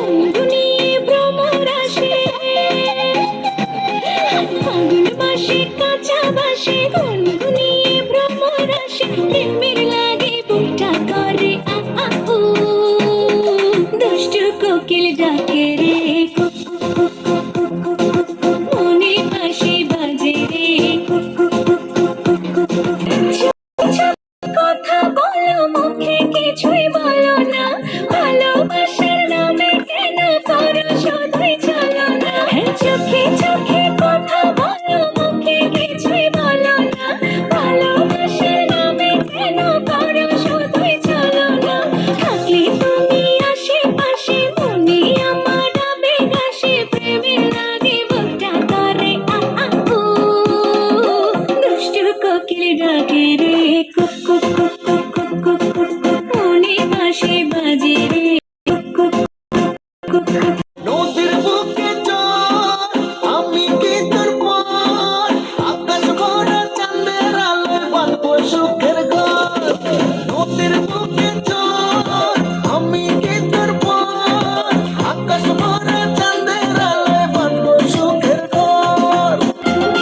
গুনগুনিয়ে ভ্রমর আসে, ফাগুন মাসে কাঁচা বাসে গুনগুনিয়ে ভ্রমর আসে, প্রেমের লাগে বুকটা করে আ আ উ, দুষ্টু কোকিল ডাকে রে cook cook cook cook cook cook cook, মনে বাঁশি বাজে রে cook cook cook cook cook cook cook. কথা বলো মুখে কিছুই বলো না, ভালোবাসার নামে কেন করো শুধুই চলো না। হ্যাঁ, চোখে চোখে কথা বলো মুখে কিছুই বলো না, ভালোবাসার নামে কেন করো শুধুই চলো না। থাকলে তুমি আশেপাশে মনে আমার আবেগ আসে, প্রেমের লাগে বুকটা করে আ আ উ, দুষ্টু কোকিল ডাকে রে cook cook cook cook cook cook cook cook, মনে বাঁশি বাজে রে কুক কুক কুক কুক। নদীর বুকে চর আমি কি তোর পর, আকাশ ভরা চাঁদের আলোয় বাঁধবো সুখের ঘর। নদীর বুকে চর আমি কি তোর পর, আকাশ ভরা চাঁদের আলোয় বাঁধবো সুখের ঘর।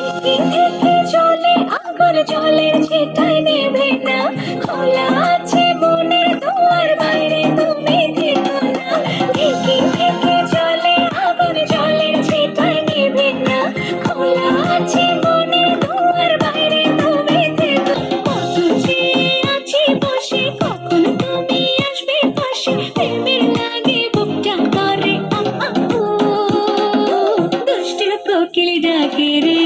থেকে থেকে চলে আগুন জলের ছিটায় নেবে না, খোলা আছে মনের দুয়ার বাইরে তুমি থেকো না। থেকে থেকে চলে আগুন জলের ছিটায় নেবে না, খোলা আছে মনের দুয়ার বাইরে তুমি থেকো। কত চেয়ে আছি বসে কখন তুমি আসবে পাশে, প্রেমের লাগে বুকটা করে আ আ উ, দুষ্টু কোকিল ডাকে রে